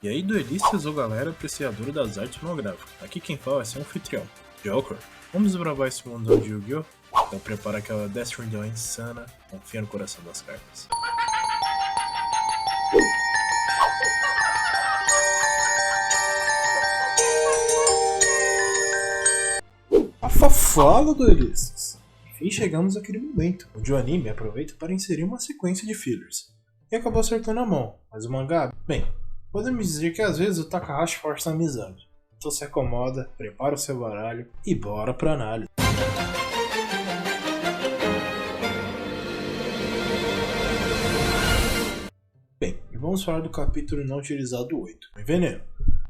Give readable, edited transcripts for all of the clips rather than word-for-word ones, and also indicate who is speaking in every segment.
Speaker 1: E aí, duelistas ou galera apreciadora das artes monográficas? Aqui quem fala é seu anfitrião, Joker. Vamos desbravar esse mundão de Yu-Gi-Oh! Então prepara aquela Death Rindel insana, confia no coração das cartas. Fala, duelistas! Enfim, chegamos àquele momento, onde o anime aproveita para inserir uma sequência de fillers. E acabou acertando a mão, mas o mangá, bem, podemos dizer que às vezes o Takahashi força a amizade. Então se acomoda, prepara o seu baralho e bora pra análise. Bem, e vamos falar do capítulo não utilizado 8, o Veneno.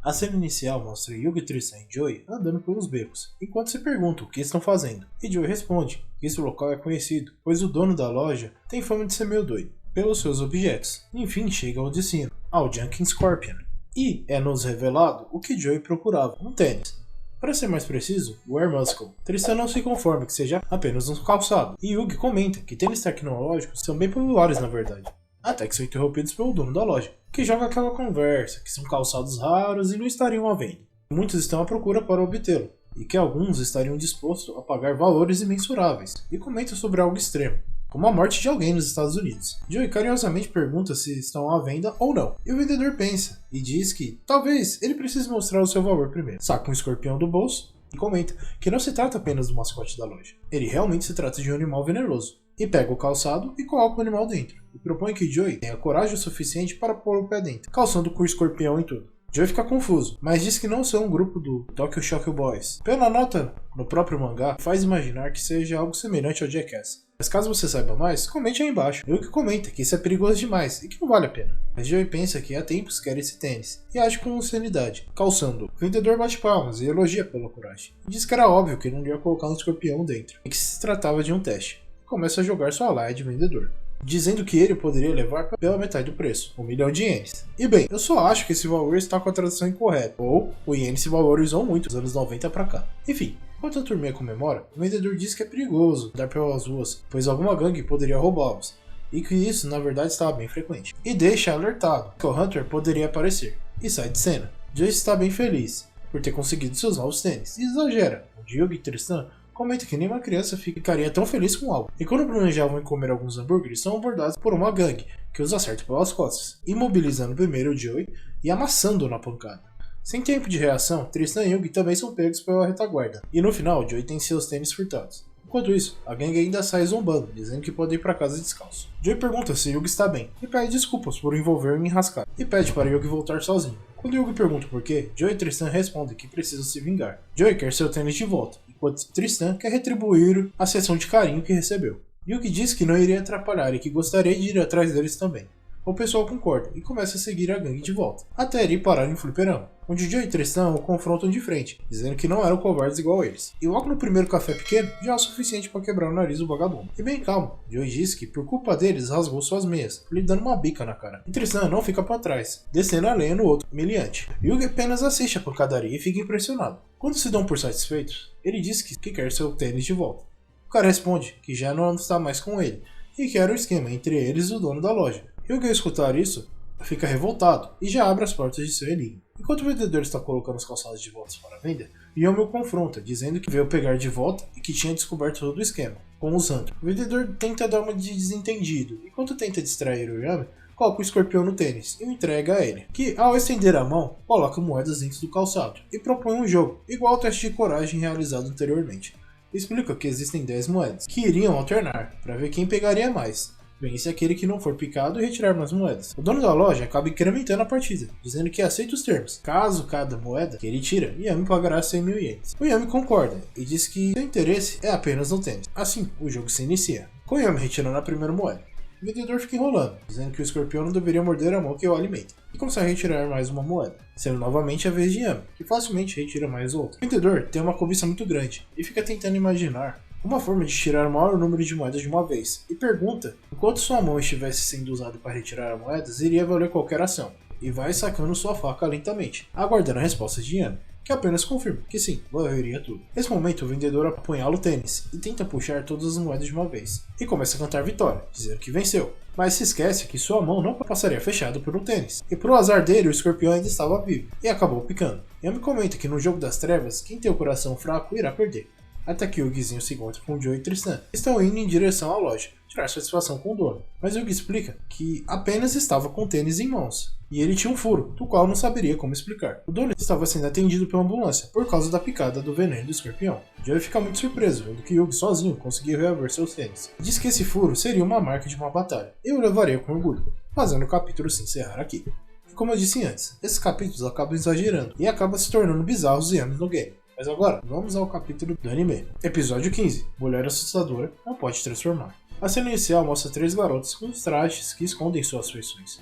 Speaker 1: A cena inicial mostra Yugi, Tristan e Joey andando pelos becos, enquanto se perguntam o que estão fazendo. E Joey responde que esse local é conhecido, pois o dono da loja tem fama de ser meio doido, pelos seus objetos. Enfim, chega ao destino, ao Junkin Scorpion. E é nos revelado o que Joey procurava, um tênis. Para ser mais preciso, o Air Muscle. Tristan não se conforma que seja apenas um calçado, e Yugi comenta que tênis tecnológicos são bem populares na verdade. Até que são interrompidos pelo dono da loja, que joga aquela conversa, que são calçados raros e não estariam à venda. Muitos estão à procura para obtê-lo, e que alguns estariam dispostos a pagar valores imensuráveis, e comenta sobre algo extremo, como a morte de alguém nos Estados Unidos. Joey carinhosamente pergunta se estão à venda ou não, e o vendedor pensa, e diz que, talvez, ele precise mostrar o seu valor primeiro. Saca um escorpião do bolso, e comenta que não se trata apenas do mascote da loja, ele realmente se trata de um animal venenoso. E pega o calçado e coloca o animal dentro, e propõe que Joey tenha coragem o suficiente para pôr o pé dentro, calçando com o escorpião e tudo. Joey fica confuso, mas diz que não são um grupo do Tokyo Shock Boys. Pela nota no próprio mangá, faz imaginar que seja algo semelhante ao Jackass. Mas caso você saiba mais, comente aí embaixo. Yugi comenta que isso é perigoso demais e que não vale a pena. Mas Joey pensa que há tempos quer esse tênis e age com sanidade, calçando. O vendedor bate palmas e elogia pela coragem. E diz que era óbvio que ele não ia colocar um escorpião dentro e que se tratava de um teste. Começa a jogar sua laia de vendedor, dizendo que ele poderia levar pela metade do preço, 1 milhão de ienes. E bem, eu só acho que esse valor está com a tradução incorreta, ou o iene se valorizou muito dos anos 90 pra cá. Enfim, enquanto a turminha comemora, o vendedor diz que é perigoso andar pelas ruas, pois alguma gangue poderia roubá-los, e que isso na verdade estava bem frequente. E deixa alertado que o Hunter poderia aparecer, e sai de cena. Joyce está bem feliz por ter conseguido seus novos tênis, e exagera, onde Yugi e Tristan comenta que nenhuma criança ficaria tão feliz com algo. E quando planejavam em comer alguns hambúrgueres, são abordados por uma gangue, que os acerta pelas costas, imobilizando primeiro o Joey e amassando-o na pancada. Sem tempo de reação, Tristan e Yugi também são pegos pela retaguarda, e no final, Joey tem seus tênis furtados. Enquanto isso, a gangue ainda sai zombando, dizendo que pode ir para casa descalço. Joey pergunta se Yugi está bem, e pede desculpas por envolver em enrascada, e pede para Yugi voltar sozinho. Quando Yugi pergunta por quê, Joey e Tristan respondem que precisam se vingar. Joey quer seu tênis de volta, enquanto Tristan quer retribuir a sessão de carinho que recebeu. Yugi diz que não iria atrapalhar e que gostaria de ir atrás deles também. O pessoal concorda e começa a seguir a gangue de volta, até ele parar em um fliperama, onde Joey e Tristan o confrontam de frente, dizendo que não eram covardes igual a eles. E logo no primeiro café pequeno, já é o suficiente para quebrar o nariz do vagabundo. E bem calmo, Joey diz que por culpa deles rasgou suas meias, lhe dando uma bica na cara. E Tristan não fica para trás, descendo a lenha no outro humilhante. Yugi apenas assiste a pancadaria e fica impressionado. Quando se dão por satisfeitos, ele diz que quer seu tênis de volta. O cara responde que já não está mais com ele, e que era o esquema entre eles e o dono da loja. Yugi, ao escutar isso, fica revoltado e já abre as portas de seu enigma. Enquanto o vendedor está colocando os calçados de volta para venda, Yomi o confronta, dizendo que veio pegar de volta e que tinha descoberto todo o esquema, com os Hunter. O vendedor tenta dar uma de desentendido, enquanto tenta distrair o Yomi, coloca o escorpião no tênis e o entrega a ele, que, ao estender a mão, coloca moedas dentro do calçado e propõe um jogo, igual ao teste de coragem realizado anteriormente. Explica que existem 10 moedas, que iriam alternar, para ver quem pegaria mais. Vence aquele que não for picado e retirar mais moedas. O dono da loja acaba incrementando a partida, dizendo que aceita os termos. Caso cada moeda que ele tira, Yami pagará 100 mil ienes. O Yami concorda e diz que seu interesse é apenas no tênis. Assim, o jogo se inicia, com Yami retirando a primeira moeda. O vendedor fica enrolando, dizendo que o escorpião não deveria morder a mão que o alimenta, e consegue retirar mais uma moeda, sendo novamente a vez de Yami, que facilmente retira mais outra. O vendedor tem uma cobiça muito grande, e fica tentando imaginar uma forma de tirar o maior número de moedas de uma vez, e pergunta, enquanto sua mão estivesse sendo usada para retirar moedas, iria valer qualquer ação, e vai sacando sua faca lentamente, aguardando a resposta de Yami. que apenas confirma que sim, valeria tudo. Nesse momento, o vendedor apunhala o tênis e tenta puxar todas as moedas de uma vez, e começa a cantar vitória, dizendo que venceu. Mas se esquece que sua mão não passaria fechada por um tênis. E pro azar dele, o escorpião ainda estava vivo, e acabou picando. Yami comenta que no jogo das trevas, quem tem o coração fraco irá perder. Até que Yugizinho se encontra com Joe e Tristan. Estão indo em direção à loja, tirar satisfação com o dono. Mas Yugi explica que apenas estava com o tênis em mãos. E ele tinha um furo, do qual não saberia como explicar. O dono estava sendo atendido pela ambulância, por causa da picada do veneno do escorpião. Joe fica muito surpreso, vendo que Yugi sozinho conseguiu reaver seus tênis. Diz que esse furo seria uma marca de uma batalha, e o levaria com orgulho, fazendo o capítulo se encerrar aqui. E como eu disse antes, esses capítulos acabam exagerando, e acabam se tornando bizarros e anos no game. Mas agora, vamos ao capítulo do anime. Episódio 15. Mulher assustadora não pode transformar. A cena inicial mostra 3 garotas com os trajes que escondem suas feições.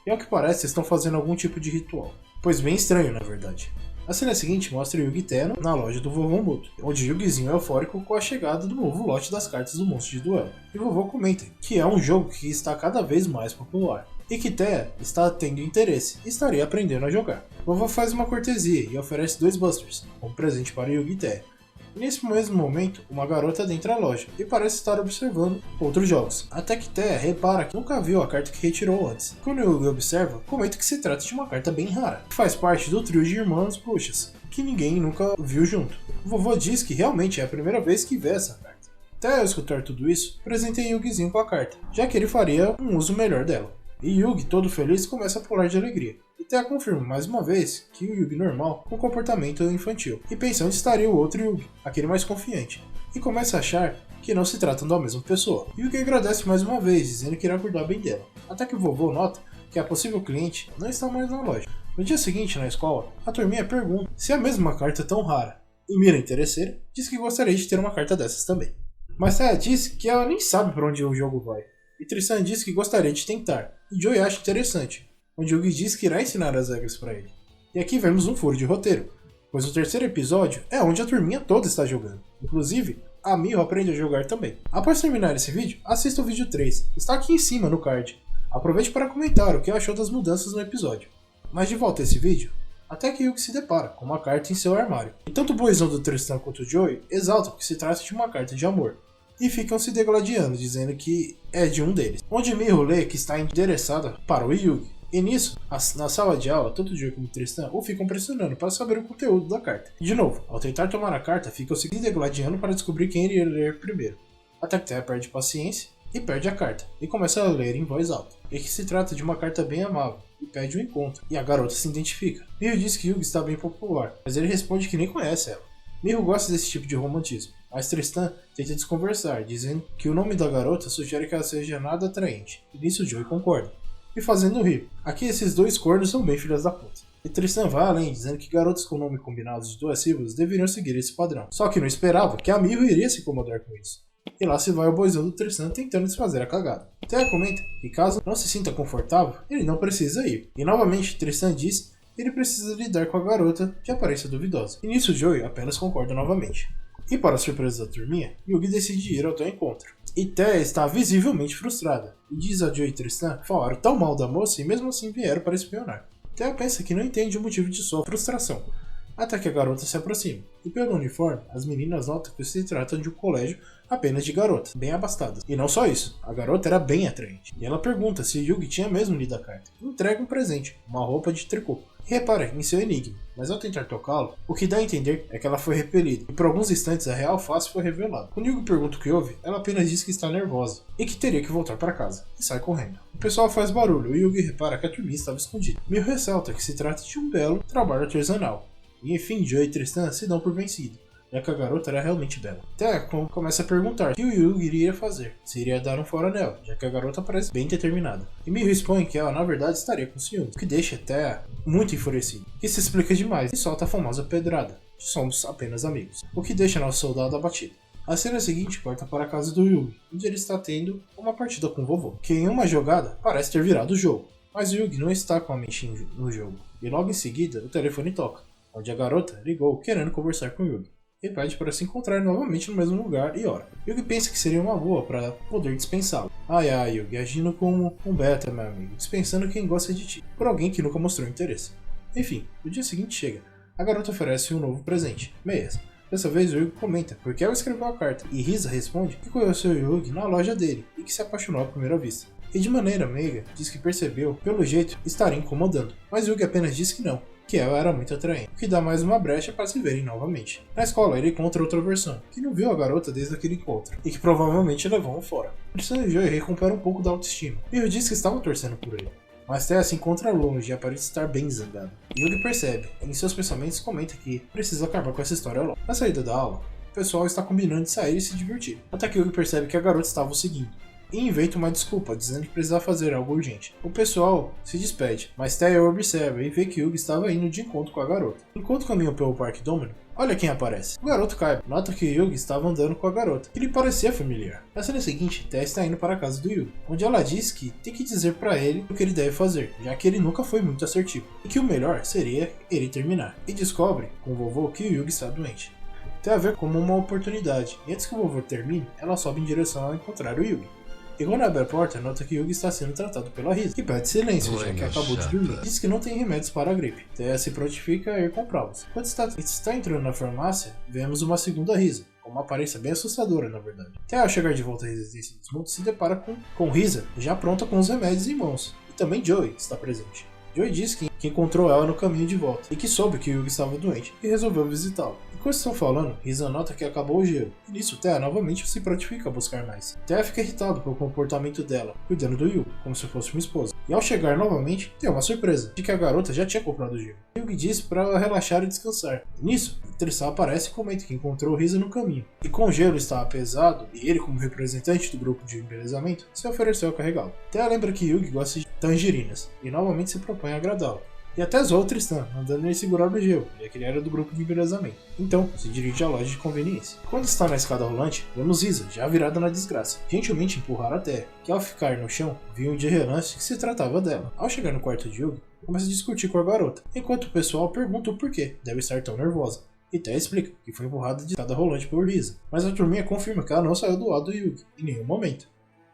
Speaker 1: E ao que parece estão fazendo algum tipo de ritual. Pois bem estranho, na verdade. A cena seguinte mostra Yugi e Teno na loja do vovô Muto, onde Yugizinho é eufórico com a chegada do novo lote das cartas do monstro de duelo. E o vovô comenta que é um jogo que está cada vez mais popular. E que Thea está tendo interesse e estaria aprendendo a jogar. O vovô faz uma cortesia e oferece 2 Busters, como presente para Yugi e Thea. E nesse mesmo momento, uma garota adentra a loja e parece estar observando outros jogos. Até que Thea repara que nunca viu a carta que retirou antes. Quando Yugi observa, comenta que se trata de uma carta bem rara, que faz parte do trio de irmãs bruxas, que ninguém nunca viu junto. O vovô diz que realmente é a primeira vez que vê essa carta. Thea, ao escutar tudo isso, presenteia Yugizinho com a carta, já que ele faria um uso melhor dela. E Yugi, todo feliz, começa a pular de alegria. E Thea confirma mais uma vez que o Yugi normal com comportamento infantil, e pensa onde estaria o outro Yugi, aquele mais confiante, e começa a achar que não se tratam da mesma pessoa. Yugi agradece mais uma vez, dizendo que irá cuidar bem dela, até que o vovô nota que a possível cliente não está mais na loja. No dia seguinte, na escola, a turminha pergunta se a mesma carta tão rara, e Mira, interesseira, diz que gostaria de ter uma carta dessas também. Mas Thea diz que ela nem sabe para onde o jogo vai, e Tristan diz que gostaria de tentar, e Joey acha interessante, onde Yugi diz que irá ensinar as regras para ele. E aqui vemos um furo de roteiro, pois o terceiro episódio é onde a turminha toda está jogando. Inclusive, a Miho aprende a jogar também. Após terminar esse vídeo, assista o vídeo 3, está aqui em cima no card. Aproveite para comentar o que achou das mudanças no episódio. Mas de volta a esse vídeo, até que Yugi se depara com uma carta em seu armário. E tanto o boizão do Tristan quanto o Joey exaltam que se trata de uma carta de amor. E ficam se degladiando, dizendo que é de um deles. Onde Miho lê que está endereçada para o Yugi. E nisso, na sala de aula, tanto o Joey como o Tristan o ficam pressionando para saber o conteúdo da carta. E de novo, ao tentar tomar a carta, ficam se degladiando para descobrir quem iria ler primeiro. Até que Thea perde paciência e perde a carta, e começa a ler em voz alta. E que se trata de uma carta bem amável, e pede um encontro. E a garota se identifica. Miho diz que Yugi está bem popular, mas ele responde que nem conhece ela. Miho gosta desse tipo de romantismo, mas Tristan tenta desconversar, dizendo que o nome da garota sugere que ela seja nada atraente, e nisso Joey concorda, e fazendo rir. Aqui esses dois cornos são bem filhas da puta. E Tristan vai além, dizendo que garotas com nome combinados de 2 sílabas deveriam seguir esse padrão, só que não esperava que a Miho iria se incomodar com isso. E lá se vai o boizão do Tristan tentando desfazer a cagada. Thea comenta que caso não se sinta confortável, ele não precisa ir. E novamente Tristan diz que ele precisa lidar com a garota de aparência duvidosa. E nisso Joey apenas concorda novamente. E para a surpresa da turminha, Yugi decide ir ao teu encontro. E Thea está visivelmente frustrada, e diz a Joey e Tristan falaram tão mal da moça e mesmo assim vieram para espionar. Thea pensa que não entende o motivo de sua frustração, até que a garota se aproxima, e pelo uniforme, as meninas notam que se trata de um colégio apenas de garotas, bem abastadas. E não só isso, a garota era bem atraente, e ela pergunta se Yugi tinha mesmo lido a carta, e entrega um presente, uma roupa de tricô. E repara em seu enigma, mas ao tentar tocá-lo, o que dá a entender é que ela foi repelida, e por alguns instantes a real face foi revelada. Quando Yugi pergunta o que houve, ela apenas diz que está nervosa, e que teria que voltar para casa, e sai correndo. O pessoal faz barulho, e Yugi repara que a turminha estava escondida. Miho ressalta que se trata de um belo trabalho artesanal, e enfim Joey e Tristan se dão por vencido, já que a garota era realmente bela. Thea começa a perguntar o que o Yugi iria fazer, se iria dar um fora nela, já que a garota parece bem determinada. E Miho expõe que ela na verdade estaria com ciúmes, o que deixa Thea muito enfurecida, que se explica demais e solta a famosa pedrada, somos apenas amigos, o que deixa nosso soldado abatido. A cena seguinte corta para a casa do Yugi, onde ele está tendo uma partida com o vovô, que em uma jogada parece ter virado o jogo, mas o Yugi não está com a mente no jogo, e logo em seguida o telefone toca, onde a garota ligou querendo conversar com o Yugi. Ele pede para se encontrar novamente no mesmo lugar e hora. Yugi pensa que seria uma boa para poder dispensá-lo. Ai Yugi, agindo como um beta, meu amigo, dispensando quem gosta de ti, por alguém que nunca mostrou interesse. Enfim, o dia seguinte chega, a garota oferece um novo presente, meias. Dessa vez o Yugi comenta porque ela escreveu a carta, e Risa responde que conheceu o Yugi na loja dele e que se apaixonou à primeira vista. E de maneira meiga, diz que percebeu, pelo jeito, estaria incomodando, mas Yugi apenas diz que não, que ela era muito atraente, o que dá mais uma brecha para se verem novamente. Na escola ele encontra outra versão, que não viu a garota desde aquele encontro, e que provavelmente levou-o fora. Tristan e Joey recupera um pouco da autoestima, e Yugi diz que estava torcendo por ele. Mas Thea se encontra longe e aparece estar bem zangado. Yugi percebe, e em seus pensamentos comenta que precisa acabar com essa história logo. Na saída da aula, o pessoal está combinando de sair e se divertir, até que Yugi percebe que a garota estava o seguindo, e inventa uma desculpa, dizendo que precisava fazer algo urgente. O pessoal se despede, mas Thea observa e vê que Yugi estava indo de encontro com a garota. Enquanto caminham pelo Parque Domino, olha quem aparece. O garoto Kaiba nota que Yugi estava andando com a garota, que lhe parecia familiar. Na cena seguinte, Thea está indo para a casa do Yugi, onde ela diz que tem que dizer para ele o que ele deve fazer, já que ele nunca foi muito assertivo, e que o melhor seria ele terminar. E descobre, com o vovô, que o Yugi está doente. Tem a ver como uma oportunidade, e antes que o vovô termine, ela sobe em direção a encontrar o Yugi. E quando abre a porta, nota que Yugi está sendo tratado pela Risa, que pede silêncio, já que acabou de dormir. Diz que não tem remédios para a gripe. Thea se prontifica a ir comprá-los. Quando está entrando na farmácia, vemos uma segunda Risa, com uma aparência bem assustadora, na verdade. Thea, ao chegar de volta à residência dos Mundos, se depara com Risa, já pronta com os remédios em mãos. E também Joey está presente. Joey diz que encontrou ela no caminho de volta, e que soube que Yugi estava doente, e resolveu visitá-lo. Enquanto estão falando, Risa nota que acabou o gelo, e nisso Thea novamente se prontifica a buscar mais. Thea fica irritado pelo comportamento dela, cuidando do Yugi, como se fosse uma esposa. E ao chegar novamente, tem uma surpresa, de que a garota já tinha comprado o gelo. Yugi diz para ela relaxar e descansar. E nisso, Tristan aparece e comenta que encontrou Risa no caminho. E com o gelo estava pesado, e ele, como representante do grupo de embelezamento, se ofereceu a carregá-lo. Thea lembra que Yugi gosta de tangerinas, e novamente se propõe a agradá-lo. E até zoou Tristan, mandando ele segurar o gelo, já que ele era do grupo de embelezamento. Então, se dirige à loja de conveniência. Quando está na escada rolante, vemos Risa, já virada na desgraça, gentilmente empurrar a Thea, que ao ficar no chão, viu de relance que se tratava dela. Ao chegar no quarto de Yugi, começa a discutir com a garota, enquanto o pessoal pergunta o porquê deve estar tão nervosa. E Thea explica que foi empurrada de escada rolante por Risa, mas a turminha confirma que ela não saiu do lado do Yugi, em nenhum momento.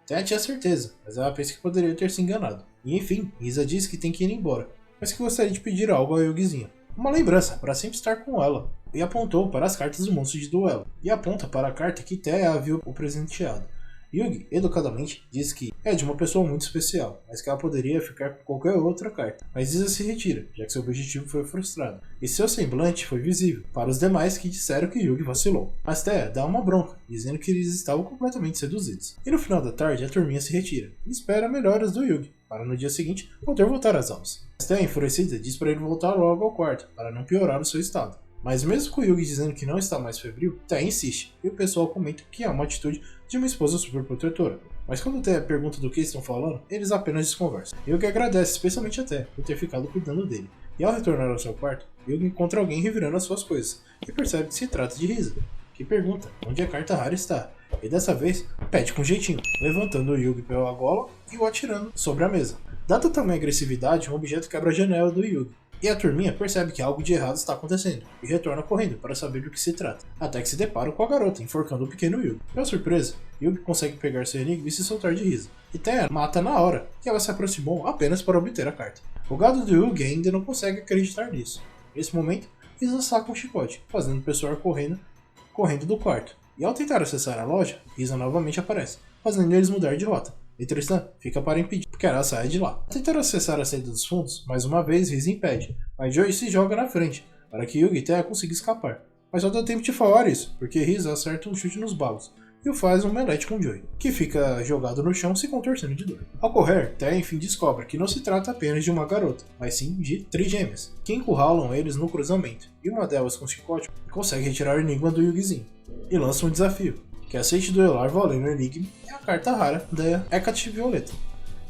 Speaker 1: Thea tinha certeza, mas ela pensa que poderia ter se enganado. E enfim, Risa diz que tem que ir embora, mas que gostaria de pedir algo ao Yugizinho. Uma lembrança, para sempre estar com ela. E apontou para as cartas do monstro de duelo. E aponta para a carta que Thea havia o presenteado. Yugi, educadamente, diz que é de uma pessoa muito especial, mas que ela poderia ficar com qualquer outra carta. Mas Risa se retira, já que seu objetivo foi frustrado. E seu semblante foi visível para os demais que disseram que Yugi vacilou. Mas Thea dá uma bronca, dizendo que eles estavam completamente seduzidos. E no final da tarde, a turminha se retira e espera melhoras do Yugi, para no dia seguinte poder voltar às aulas. Thea, enfurecida, diz para ele voltar logo ao quarto, para não piorar o seu estado. Mas mesmo com o Yugi dizendo que não está mais febril, Thea insiste, e o pessoal comenta que é uma atitude de uma esposa superprotetora. Mas quando Thea pergunta do que estão falando, eles apenas desconversam. Yugi agradece especialmente a Thea por ter ficado cuidando dele. E ao retornar ao seu quarto, Yugi encontra alguém revirando as suas coisas, e percebe que se trata de Risa, que pergunta onde a carta rara está. E dessa vez, pede com jeitinho, levantando o Yugi pela gola e o atirando sobre a mesa. Dada tamanha agressividade, um objeto quebra a janela do Yugi. E a turminha percebe que algo de errado está acontecendo, e retorna correndo para saber do que se trata, até que se deparam com a garota, enforcando o pequeno Yugi. Pela surpresa, Yugi consegue pegar seu enigma e se soltar de Risa, e Thea mata na hora, que ela se aproximou apenas para obter a carta. O gado do Yugi ainda não consegue acreditar nisso. Nesse momento, Risa saca um chicote, fazendo o pessoal correndo do quarto. E ao tentar acessar a loja, Risa novamente aparece, fazendo eles mudar de rota. E Tristan fica para impedir, porque ela sai de lá. Ao tentar acessar a saída dos fundos, mais uma vez Risa impede, mas Joey se joga na frente, para que Yugi e Thea consigam escapar. Mas só deu tempo de falar isso, porque Risa acerta um chute nos bagos, e o faz um melete com Joey, que fica jogado no chão se contorcendo de dor. Ao correr, Thea enfim descobre que não se trata apenas de uma garota, mas sim de trigêmeas, que encurralam eles no cruzamento, e uma delas com chicote consegue retirar o enigma do Yugizinho, e lança um desafio, que aceite duelar valendo o enigma e a carta rara da Hecate Violeta.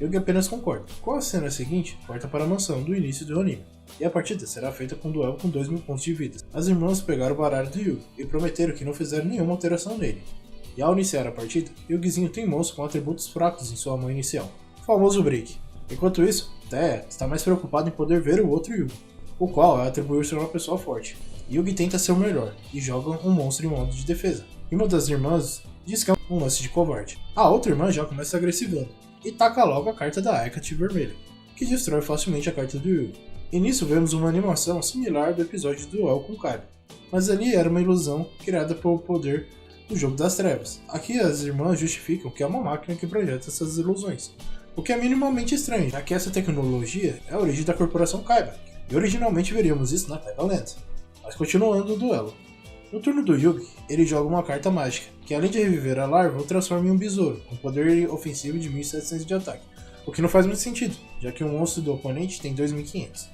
Speaker 1: Yugi apenas concorda. Com a cena seguinte, corta para a mansão do início do anime, e a partida será feita com um duelo com 2.000 pontos de vida. As irmãs pegaram o baralho do Yugi e prometeram que não fizeram nenhuma alteração nele. E ao iniciar a partida, Yugizinho tem mãos com atributos fracos em sua mão inicial, o famoso break. Enquanto isso, Thea está mais preocupada em poder ver o outro Yugi, o qual é atribuir ser uma pessoa forte. Yugi tenta ser o melhor e joga um monstro em modo de defesa. E uma das irmãs diz que é um lance de covarde. A outra irmã já começa agressivando e taca logo a carta da Hecate vermelha, que destrói facilmente a carta do Yugi. E nisso vemos uma animação similar do episódio do Duel com Kaiba, mas ali era uma ilusão criada pelo poder do Jogo das Trevas. Aqui as irmãs justificam que é uma máquina que projeta essas ilusões, o que é minimamente estranho, já que essa tecnologia é a origem da corporação Kaiba, e originalmente veríamos isso na Kaiba Land. Mas continuando o duelo. No turno do Yugi, ele joga uma carta mágica, que além de reviver a larva, o transforma em um besouro, com poder ofensivo de 1700 de ataque, o que não faz muito sentido, já que o monstro do oponente tem 2500.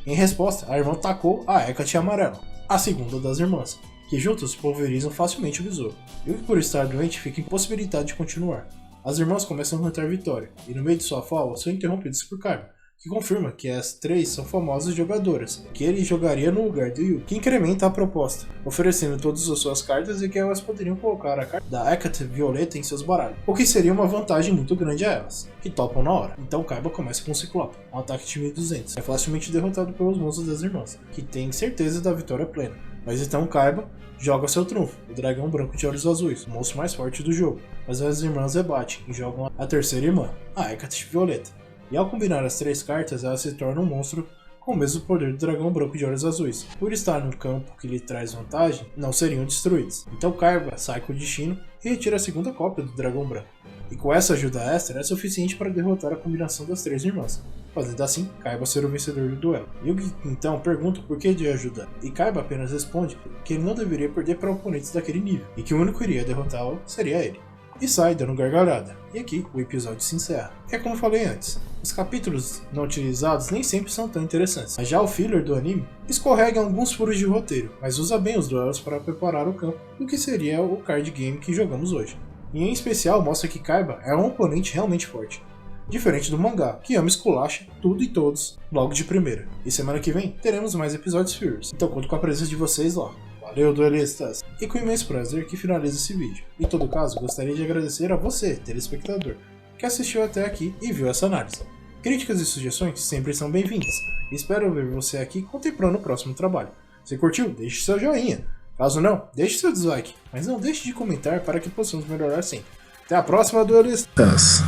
Speaker 1: Em resposta, a irmã tacou a Hecate amarela, a segunda das irmãs, que juntos pulverizam facilmente o besouro. Yugi, por estar doente, fica impossibilitado de continuar. As irmãs começam a cantar vitória, e no meio de sua fala são interrompidas por Kaiba, que confirma que as três são famosas jogadoras, que ele jogaria no lugar do Yugi, que incrementa a proposta, oferecendo todas as suas cartas e que elas poderiam colocar a carta da Hecate Violeta em seus baralhos, o que seria uma vantagem muito grande a elas, que topam na hora. Então Kaiba começa com um Ciclope, um ataque de 1200, é facilmente derrotado pelos monstros das irmãs, que têm certeza da vitória plena. Mas então Kaiba joga seu trunfo, o dragão branco de olhos azuis, o monstro mais forte do jogo, mas as irmãs rebatem e jogam a terceira irmã, a Hecate Violeta. E ao combinar as três cartas, ela se torna um monstro com o mesmo poder do dragão branco de olhos azuis. Por estar no campo que lhe traz vantagem, não seriam destruídos. Então Kaiba sai com o destino e retira a segunda cópia do dragão branco. E com essa ajuda extra é suficiente para derrotar a combinação das três irmãs, fazendo assim Kaiba ser o vencedor do duelo. Yugi então pergunta por que de ajuda, e Kaiba apenas responde que ele não deveria perder para oponentes daquele nível, e que o único que iria derrotá-lo seria ele. E sai dando gargalhada. E aqui o episódio se encerra. É como falei antes, os capítulos não utilizados nem sempre são tão interessantes, mas já o filler do anime escorrega em alguns furos de roteiro, mas usa bem os duelos para preparar o campo do que seria o card game que jogamos hoje. E em especial mostra que Kaiba é um oponente realmente forte, diferente do mangá, que ama esculacha tudo e todos logo de primeira. E semana que vem teremos mais episódios Furious, então conto com a presença de vocês lá. Valeu, duelistas! E com imenso prazer que finalizo esse vídeo. Em todo caso, gostaria de agradecer a você, telespectador, que assistiu até aqui e viu essa análise. Críticas e sugestões sempre são bem-vindas. Espero ver você aqui contemplando o próximo trabalho. Se curtiu, deixe seu joinha. Caso não, deixe seu dislike. Mas não deixe de comentar para que possamos melhorar sempre. Até a próxima, duelistas!